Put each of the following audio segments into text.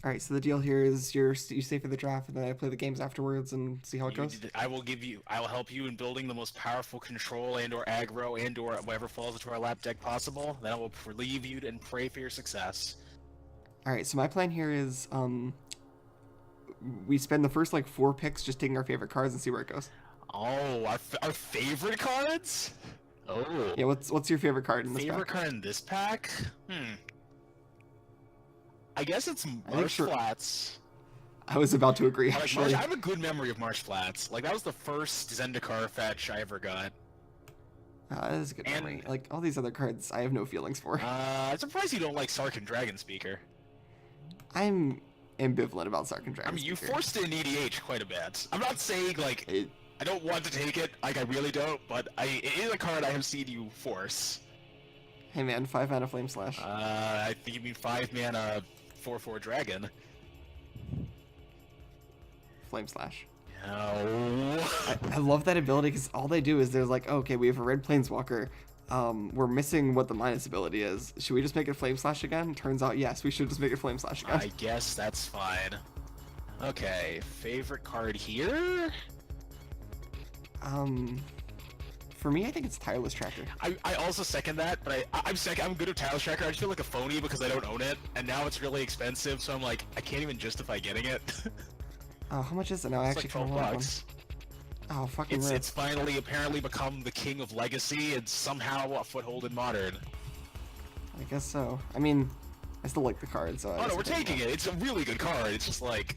All right, so the deal here is you stay for the draft, and then I play the games afterwards and see how it goes. I will help you in building the most powerful control and/or aggro and/or whatever falls into our lap deck possible. Then I will relieve you and pray for your success. All right, so my plan here is we spend the first like 4 picks just taking our favorite cards and see where it goes. Oh, our favorite cards? Oh, Yeah, what's your favorite card in this favorite pack? card in this pack? I guess it's I think Marsh Flats. I was about to agree I like Marsh. actually. I have a good memory of Marsh Flats. Like that was the first Zendikar fetch I ever got. That is a good memory. Like all these other cards, I have no feelings for. I'm surprised you don't like Sark and Dragon Speaker. I'm ambivalent about Sark and I Dragon mean, you Speaker. forced it in EDH quite a bit. I'm not saying like I don't want to take it, like I really don't, but it is a card I have seen you force. Hey man, 5 mana Flame Slash. I think you mean 5 mana 4/4 Dragon. Flame Slash. No. I love that ability because all they do is they're like, oh, okay, we have a red Planeswalker. We're missing what the minus ability is. Should we just make it Flame Slash again? Turns out, yes, we should just make it Flame Slash again. I guess that's fine. Okay, favorite card here? For me, I think it's Tireless Tracker. I also second that, but I'm good at Tireless Tracker. I just feel like a phony because I don't own it, and now it's really expensive, so I'm like, I can't even justify getting it. Oh, how much is it now? I It's actually like kind of want one. $12. Oh, fucking rip. It's finally apparently become the king of Legacy and somehow a foothold in Modern. I guess so. I mean, I still like the card, so. Oh no, we're taking it. It's a really good card. It's just like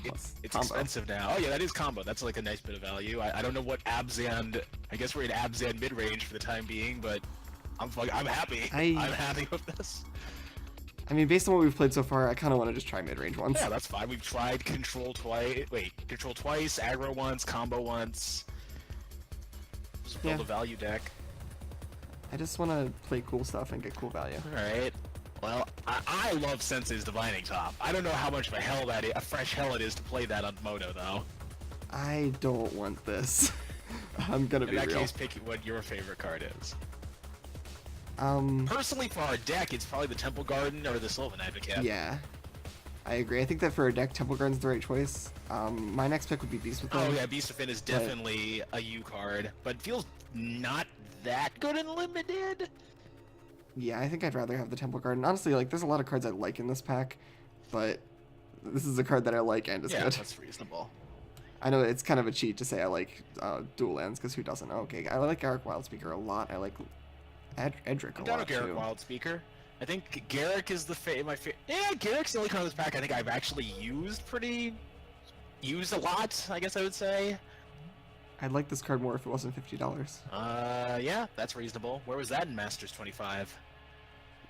it's combo. expensive now. Oh yeah, that is combo. That's like a nice bit of value. I don't know what Abzan. I guess we're in Abzan mid range for the time being, but I'm happy. I'm happy with this. I mean, based on what we've played so far, I kind of want to just try mid-range once. Yeah, that's fine. We've tried control twice. Wait, control twice, aggro once, combo once. Just build a value deck. I just want to play cool stuff and get cool value. All right. Well, I love Sensei's Divining Top. I don't know how much of a fresh hell it is to play that on Moto, though. I don't want this. I'm gonna be real. In that case, pick what your favorite card is. Personally, for our deck, it's probably the Temple Garden or the Sylvan Advocate. Yeah, I agree. I think that for a deck, Temple Garden's the right choice. My next pick would be Beast Within. Oh yeah, Beast Within is definitely a U card, but it feels not that good in Limited. Yeah, I think I'd rather have the Temple Garden. Honestly, like, there's a lot of cards I like in this pack, but this is a card that I like and is good. Yeah, that's reasonable. I know it's kind of a cheat to say I like dual lands, because who doesn't? Okay, I like Garruk Wildspeaker a lot. I like Edric a lot, Garruk too. Wildspeaker. I think Garruk is my favorite. Yeah, Garruk's the only card in this pack I think I've actually used a lot, I guess I would say. I'd like this card more if it wasn't $50. Yeah, that's reasonable. Where was that in Masters 25?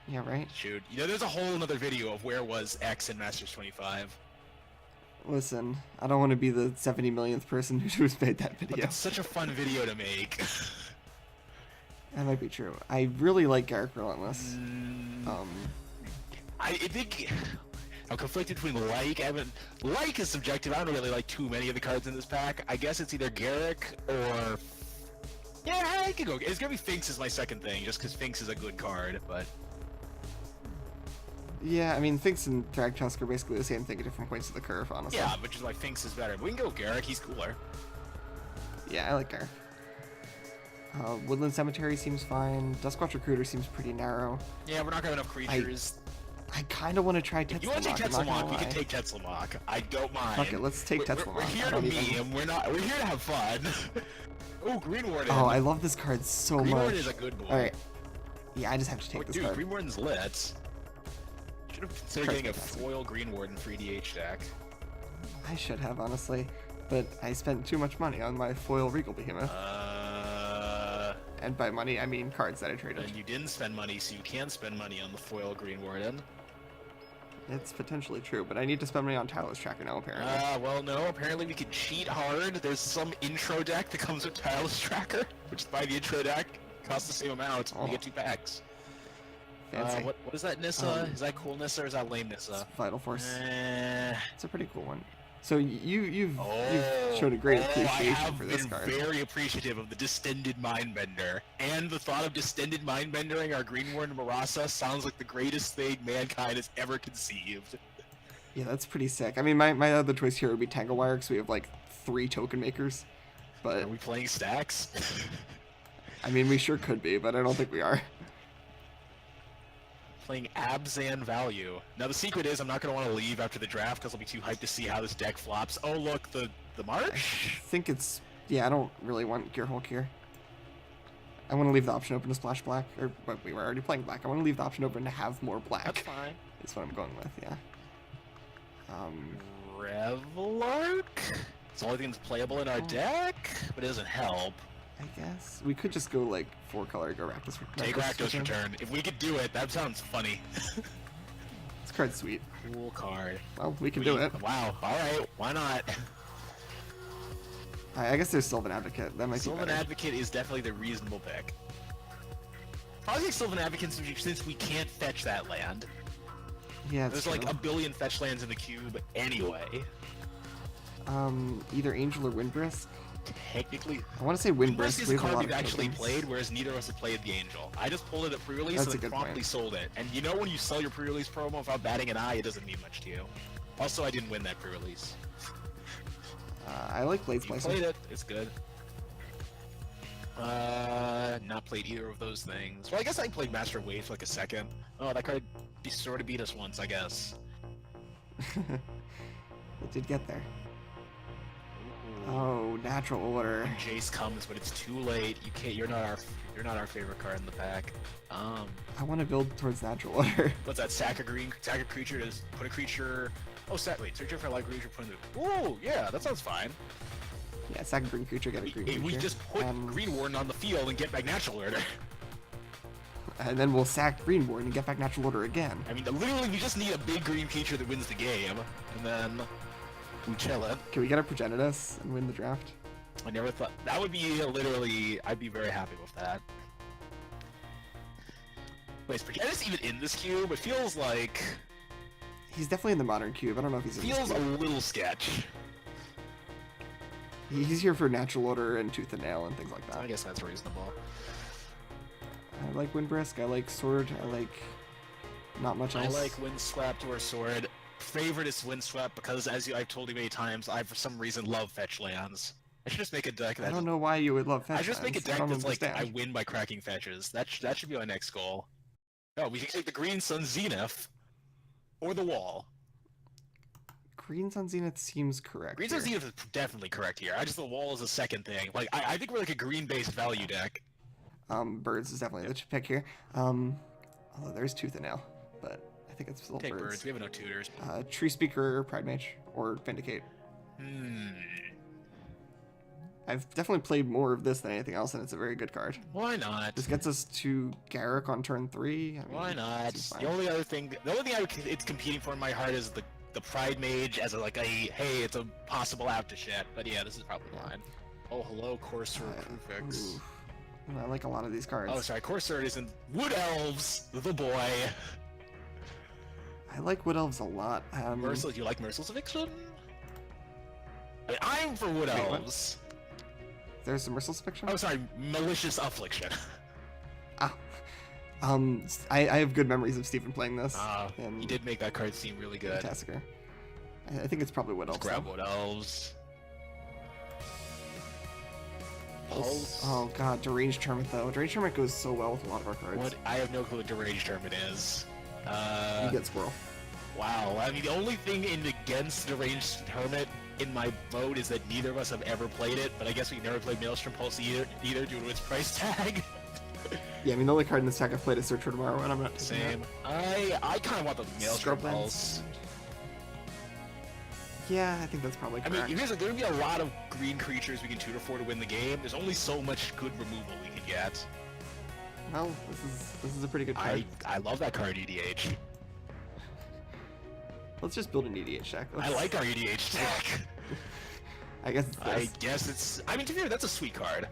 Yeah, right? Shoot. You know, there's a whole another video of where was X in Masters 25. Listen, I don't want to be the 70 millionth person who's made that video. But it's such a fun video to make. That might be true. I really like Garruk Relentless. I think I'm conflicted between like. Like is subjective. I don't really like too many of the cards in this pack. I guess it's either Garruk or yeah, I could go. It's gonna be Finks as my second thing, just because Finks is a good card. But yeah, I mean, Finks and Thragtusk are basically the same thing at different points of the curve, honestly. yeah, which is why Finks is better. But we can go Garruk. He's cooler. Yeah, I like Garruk. Woodland Cemetery seems fine. Duskwatch Recruiter seems pretty narrow. Yeah, we're not gonna have enough creatures. I kind of want to try Tetzelmach. If you want to take Tetzelmach, we can take Tetzelmach. I don't mind. Fuck it, let's take Tetzelmach. We're here to meme. We're here to have fun. Oh, Green Warden. Oh, I love this card so much. Green Warden is a good boy. All right. Yeah, I just have to take this dude, card. Green Warden's lit. Should have considered getting a foil Green Warden for EDH deck. I should have, honestly, but I spent too much money on my foil Regal Behemoth. And by money, I mean cards that I traded. And you didn't spend money, so you can spend money on the foil Green Warden. It's potentially true, but I need to spend money on Tireless Tracker now, apparently. Well, no. Apparently we can cheat hard. There's some intro deck that comes with Tireless Tracker, which is by the intro deck. Costs the same amount. You get 2 packs. Fancy. What is that Nissa? Is that cool Nissa or is that lame Nissa? Vital Force. It's a pretty cool one. So you've shown a great appreciation for this card. I have been very appreciative of the Distended Mindbender, and the thought of Distended Mindbendering our Green Warden Marasa sounds like the greatest thing mankind has ever conceived. Yeah, that's pretty sick. I mean, my other choice here would be Tangle Wire because we have like 3 token makers. But Are we playing stacks? I mean, we sure could be, but I don't think we are. Playing Abzan Value. Now the secret is I'm not going to want to leave after the draft because I'll be too hyped to see how this deck flops. Oh look, the Marsh? I think it's... Yeah, I don't really want Gear Hulk here. I want to leave the option open to splash black. But we were already playing black. I want to leave the option open to have more black. That's fine. That's what I'm going with, yeah. Revelark? It's the only thing that's playable in our deck, but it doesn't help. I guess. We could just go like 4-color, go Rakdos. Take Rakdos Return. If we could do it, that sounds funny. This card's sweet. Cool card. Well, we can do it. Wow, alright, why not? I guess there's Sylvan Advocate. That might be Sylvan better. Advocate is definitely the reasonable pick. Probably think Sylvan Advocate since we can't fetch that land. Yeah, There's true. like a billion fetch lands in the cube anyway. Either Angel or Windbrisk. Technically, I want to say Windbrisk. Windbrisk is We a have a card lot we've of actually tokens. played, whereas neither of us have played the Angel. I just pulled it at pre-release That's a and then good promptly point. sold it. And you know when you sell your pre-release promo without batting an eye, it doesn't mean much to you. Also, I didn't win that pre-release. I like Blade You Splicer. played it. It's good. Not played either of those things. Well, I guess I played Master Wave for like a second. Oh, that card sort of beat us once, I guess. It did get there. Oh, Natural Order. When Jace comes, but it's too late. You can't. You're not our favorite card in the pack. I want to build towards Natural Order. What's that? Sack a creature to put a creature. Oh, wait. Search for a light creature. Put in the. Oh, yeah, that sounds fine. Yeah, sack a green creature, get a green creature. We just put Green Warden on the field and get back Natural Order. And then we'll sack Green Warden and get back Natural Order again. I mean, literally, we just need a big green creature that wins the game, and then we chill it. Can we get a Progenitus and win the draft? I never thought that would be literally. I'd be very happy with that. Wait, is Progenitus even in this cube? It feels like. He's definitely in the Modern Cube. I don't know if he's in this Feels a cube. little sketch. He's here for Natural Order and Tooth and Nail and things like I that. guess that's reasonable. I like Windbrisk. I like Sword. I like not much else. I like Windswept or Sword. Favorite is Windswept because, I've told you many times, I for some reason love fetch lands. I should just make a deck that. I don't know why you would love fetch I just make a lands. I deck don't that's like understand. I win by cracking fetches. That should be my next goal. No, we can take the Green Sun Zenith or the Wall. Green Sun Zenith seems correct. Green Sun here. Zenith is definitely correct here. The Wall is a second thing. Like I think we're like a green-based value deck. Birds is definitely the pick here. Although there's Tooth and Nail, but I think it's still Take Birds. birds. We have no tutors. Tree Speaker, Pride Mage, or Vindicate. I've definitely played more of this than anything else, and it's a very good card. Why not? This gets us to Garruk on turn 3. I mean, Why not? this is fine. The only thing it's competing for in my heart is the Pride Mage as hey, it's a possible out to shit. But yeah, this is probably fine. Oh, hello, Courser Prefix. Ooh. I like a lot of these cards. Oh, sorry, Courser isn't Wood Elves, the boy. I like Wood Elves a lot. Do you like Merciless Eviction? I mean, I'm for Wood Wait, what? Elves. There's some Merciless Fiction? Oh, sorry, Malicious Affliction. Ah. I have good memories of Stephen playing this. You did make that card seem really good. Tasker. I think it's probably Wood Let's Elves. grab though. Wood Elves. Pulse. Oh god, Deranged Hermit though. Deranged Hermit goes so well with a lot of our cards. What? I have no clue what Deranged Hermit is. You get Squirrel. Wow. I mean, the only thing against Deranged Hermit in my vote is that neither of us have ever played it, but I guess we never played Maelstrom Pulse either due to its price tag. Yeah, I mean the only card in this deck I've played is Search for Tomorrow, and I'm not taking Same. that. I kind of want the Maelstrom Scrublands. Pulse. Yeah, I think that's probably I correct. mean, there's going to be a lot of green creatures we can tutor for to win the game. There's only so much good removal we can get. Well, this is a pretty good card. I love that card, EDH. Let's just build an EDH deck. I like our EDH deck. I guess it's this. I guess it's... I mean, to be fair, that's a sweet card.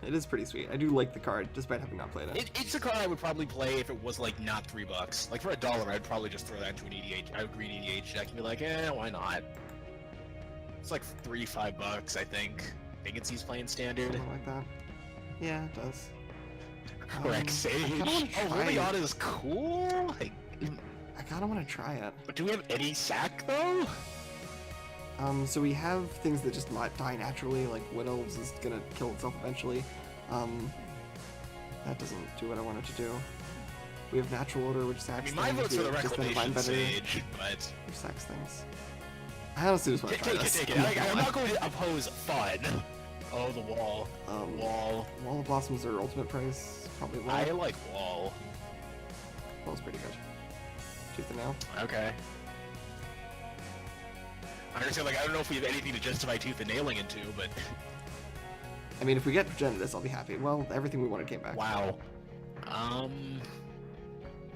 It is pretty sweet. I do like the card, despite having not played it. It's a card I would probably play if it was, like, not $3. Like, for $1, I'd probably just throw that into a green EDH deck and be like, why not? It's like $5, I think. I think it's he's playing standard. Something like that. Yeah, it does. Correct Sage. I kinda wanna Oh, try- Liliana is cool? Like, I kind of want to try it. But do we have any sack though? So we have things that just might die naturally, like Wood Elves is gonna kill itself eventually. That doesn't do what I want it to do. We have Natural Order, which sacks I mean, my vote's for the Reclamation Sage, but... Which sacks things. I honestly just want to try this. Take it. I'm not going to oppose fun. Oh, the wall. Wall. Wall of Blossoms are ultimate price, probably low. I like wall. Wall's pretty good. Tooth and Nail. Okay. I understand, like, I don't know if we have anything to justify Tooth and Nailing into, but... I mean, if we get Progenitus, I'll be happy. Well, everything we wanted came back. Wow.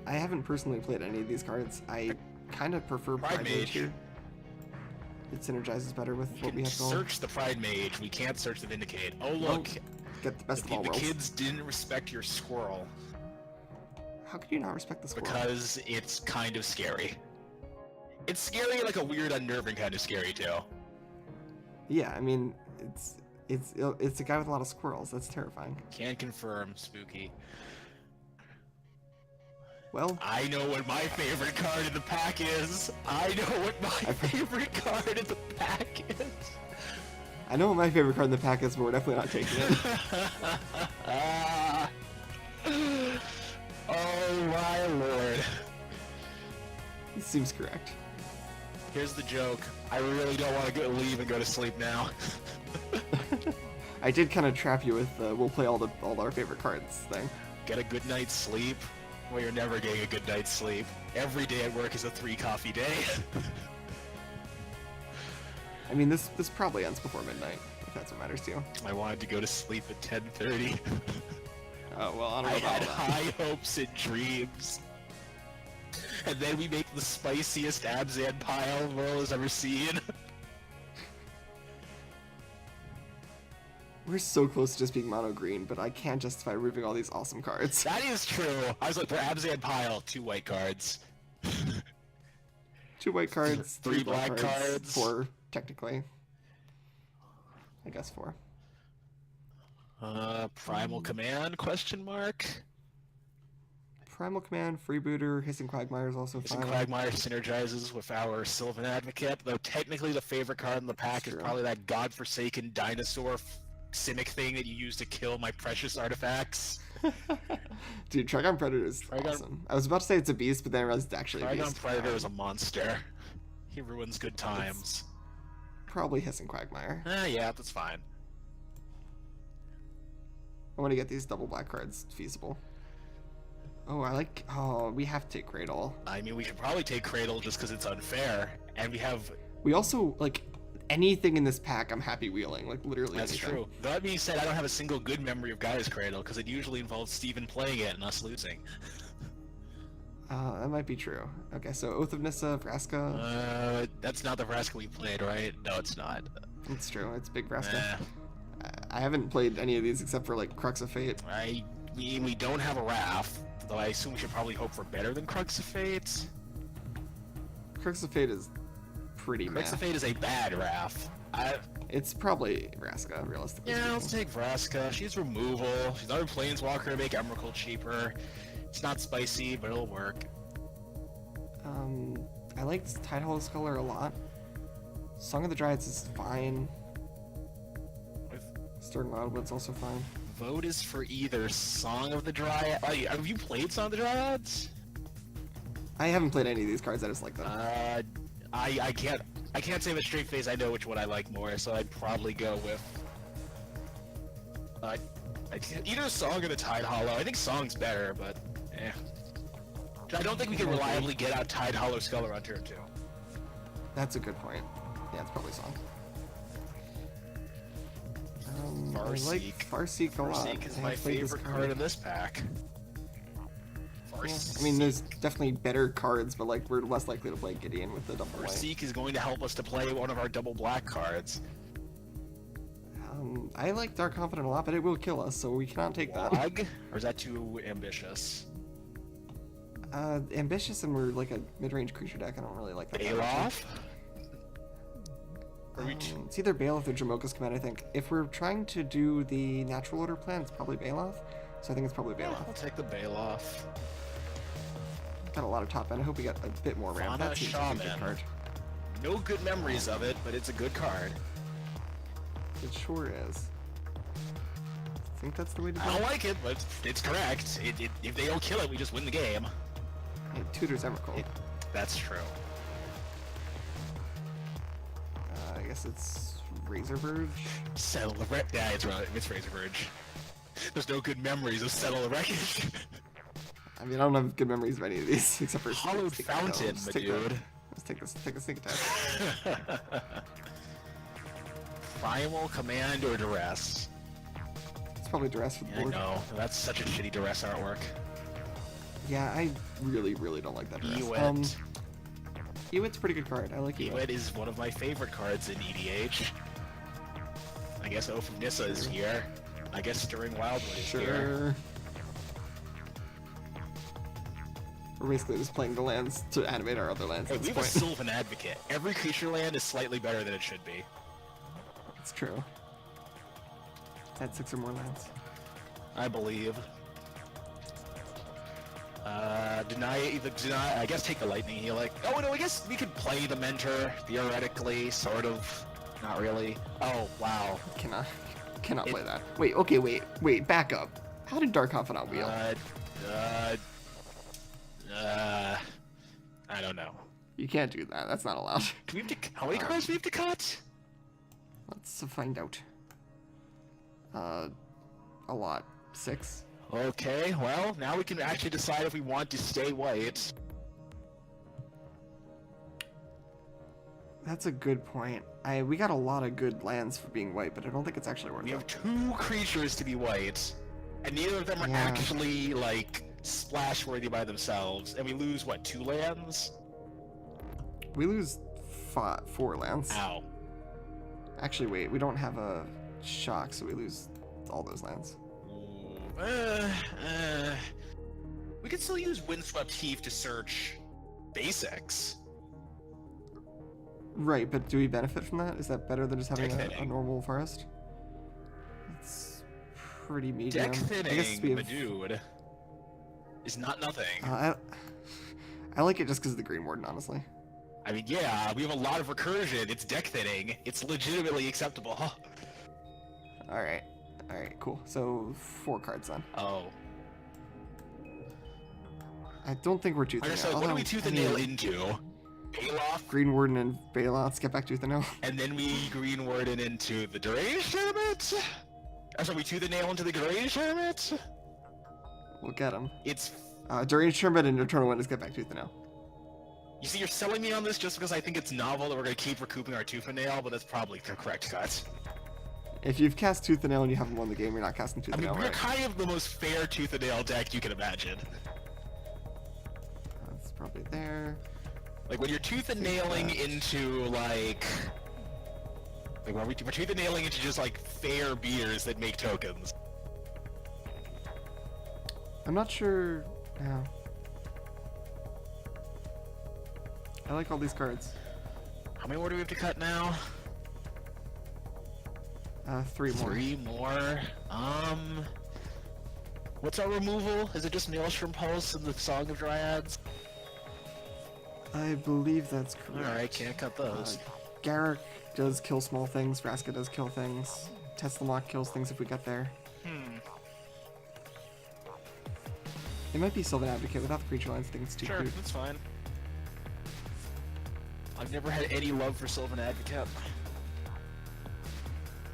I haven't personally played any of these cards. I kind of prefer Pride Mage here. It synergizes better with what we have going. Search the Pride Mage. We can't search the Vindicate. Oh, look. Get the best of all worlds. The kids didn't respect your squirrel. How could you not respect the squirrel? Because it's kind of scary. It's scary, like a weird, unnerving kind of scary, too. Yeah, I mean, it's a guy with a lot of squirrels. That's terrifying. Can confirm, spooky. Well, I know what my favorite card in the pack is. I know what my favorite card in the pack is. I know what my favorite card in the pack is, but we're definitely not taking it. Oh my lord. This seems correct. Here's the joke. I really don't want to leave and go to sleep now. I did kind of trap you with we'll play all our favorite cards thing. Get a good night's sleep. Well, you're never getting a good night's sleep. Every day at work is a 3-coffee day. I mean, this probably ends before midnight, if that's what matters to you. I wanted to go to sleep at 10:30. Oh, well, I don't know I about had that. high hopes and dreams. And then we make the spiciest Abzan pile the world has ever seen. We're so close to just being mono green, but I can't justify removing all these awesome cards. That is true. I was like, for Abzan pile, 2 white cards. 2 white cards, 3 black cards. 4, technically. I guess 4. Primal Command, question mark? Primal Command, Freebooter, Hissing Quagmire is also fine. Hissing Quagmire synergizes with our Sylvan Advocate, though technically the favorite card in the pack is probably that godforsaken dinosaur Simic thing that you use to kill my precious artifacts. Dude, Trigon Predator is awesome. I was about to say it's a beast, but then I realized it's actually a beast. Trigon Predator is a monster. He ruins good times. It's probably Hissing Quagmire. Yeah, that's fine. I want to get these double black cards feasible. Oh, we have to take Cradle. I mean, we should probably take Cradle just because it's unfair, and we also, like, anything in this pack I'm happy wheeling, like, literally That's anything. true. That being said, I don't have a single good memory of Gaia's Cradle, because it usually involves Steven playing it and us losing. That might be true. Okay, so Oath of Nissa, Vraska. That's not the Vraska we played, right? No, it's not. It's true, it's big Vraska. I haven't played any of these except for, like, Crux of Fate. I mean, we don't have a Wrath, though I assume we should probably hope for better than Crux of Fate. Crux of Fate is pretty meh. Crux of Fate is a bad Wrath. It's probably Vraska, realistically. Yeah, let's take Vraska. She's removal. She's another Planeswalker to make Emrakul cheaper. It's not spicy, but it'll work. I like Tidehollow Sculler a lot. Song of the Dryads is fine. Stern Wildwood's also fine. Vote is for either Song of the Dryad. Have you played Song of the Dryads? I haven't played any of these cards. I just like them. I can't say with straight face I know which one I like more, so I'd probably go with either Song or the Tidehollow. I think Song's better, but I don't think we can reliably get out Tidehollow Sculler on turn 2. That's a good point. Yeah, it's probably Song. Farseek. I like Farseek a lot. Farseek is my favorite card in this pack. I mean, there's definitely better cards, but like we're less likely to play Gideon with the double white. Farseek is going to help us to play one of our double black cards. I like Dark Confidant a lot, but it will kill us, so we cannot take that. Log? Or is that too ambitious? Ambitious, and we're like a mid-range creature deck. I don't really like that. Baloth? It's either Baloth or Jamoka's Command, I think. If we're trying to do the Natural Order plan, it's probably Baloth. So I think it's probably Baloth. I'll take the Baloth. Got a lot of top end. I hope we got a bit more ramp. Fauna That seems like a good Shaman. card. No good memories of it, but it's a good card. It sure is. I think that's the way to do I don't it. like it, but it's correct. If they don't kill it, we just win the game. It tutors Emrakul. That's true. I guess it's Razor Verge. Settle the wreck. Yeah, it's right. It's Razor Verge. There's no good memories of Settle the Wreckage. I mean, I don't have good memories of any of these except for Hollowed Fountain, my dude. Let's take this. Take a sneak attack. Primal Command or Duress? It's probably Duress for the Yeah, I board. know. That's such a shitty Duress artwork. Yeah, I really don't like that Duress. Ewit. Ewit's a pretty good card. I like Ewit. Ewit is one of my favorite cards in EDH. I guess Oath of Nissa is here. I guess Stirring Wildwood is here. Sure. We're basically just playing the lands to animate our other lands Hey, at we this have a point. Sylvan Advocate. Every creature land is slightly better than it should be. It's true. Add 6 or more lands. I believe. Deny. I guess take the Lightning Helix. Oh no, I guess we could play the Mentor theoretically, sort of. Not really. Oh wow. Cannot play that. Wait, okay, wait, back up. How did Dark Confidant wheel? I don't know. You can't do that. That's not allowed. Do we have to? How many cards do we have to cut? Let's find out. A lot. 6. Okay, well, now we can actually decide if we want to stay white. That's a good point. We got a lot of good lands for being white, but I don't think it's actually worth We it. have 2 creatures to be white, and neither of them are Yeah. actually, like, splash-worthy by themselves, and we lose, what, 2 lands? We lose 4 lands. Ow. Actually, wait, we don't have a shock, so we lose all those lands. We could still use Windswept Heath to search basics. Right, but do we benefit from that? Is that better than just having Deck a thinning. normal forest? It's pretty medium. Deck I guess thinning, we my have, dude, is not nothing. I like it just because of the Green Warden, honestly. I mean, yeah, we have a lot of recursion. It's deck thinning. It's legitimately acceptable. Alright, cool. So, 4 cards then. Oh. I don't think we're tooth and Okay, nail. so what do we although, tooth I and nail mean, into? Baloth, Green Warden and Bailout, let's get back tooth and nail. and then we Green Warden into the Deranged Hermit? Or so we tooth and nail into the Deranged Hermit? We'll get him. It's... Deranged Sherbet and Eternal Wind is get back tooth and nail. You see, you're selling me on this just because I think it's novel that we're going to keep recouping our tooth and nail, but that's probably the correct cut. If you've cast tooth and nail and you haven't won the game, you're not casting tooth I and mean, nail, we're right? kind of the most fair tooth and nail deck you can imagine. That's probably there. Like, when you're tooth and nailing into, like we're tooth and nailing into just, like, fair beers that make tokens. I'm not sure. Yeah. I like all these cards. How many more do we have to cut now? 3 more. 3 more. What's our removal? Is it just Maelstrom Pulse and the Song of Dryads? I believe that's correct. Alright, can't cut those. Garruk does kill small things. Vraska does kill things. Teslamok kills things if we get there. It might be Sylvan Advocate without the creature lines. I think it's too Sure, cute. that's fine. I've never had any love for Sylvan Advocate.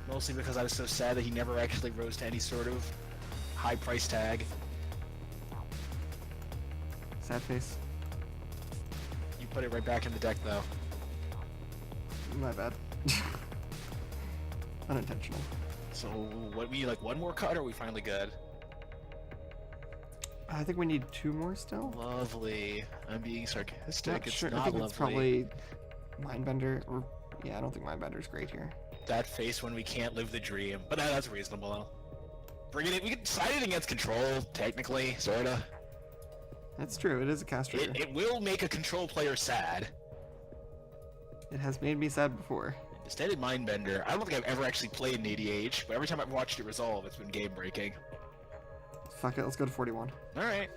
Mostly because I was so sad that he never actually rose to any sort of high price tag. Sad face. You put it right back in the deck though. My bad. Unintentional. So what, we need like 1 more cut or are we finally good? I think we need 2 more still. Lovely. I'm being sarcastic. Not It's sure. not I think lovely. it's probably Mindbender. Or yeah, I don't think Mindbender's great here. That face when we can't live the dream. But that's reasonable though. Bring it in. We can decide it against control, technically, sorta. That's true. It is a castrator. It will make a control player sad. It has made me sad before. Instead of Mindbender, I don't think I've ever actually played an ADH, but every time I've watched it resolve, it's been game breaking. Fuck it. Let's go to 41. Alright.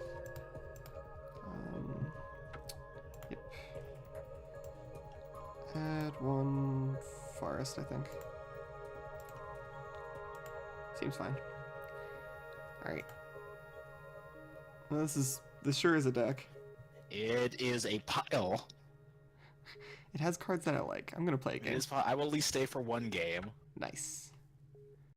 1 forest, I think. Seems fine. Alright. Well, this sure is a deck. It is a pile. It has cards that I like. I'm gonna play a game. I will at least stay for one game. Nice.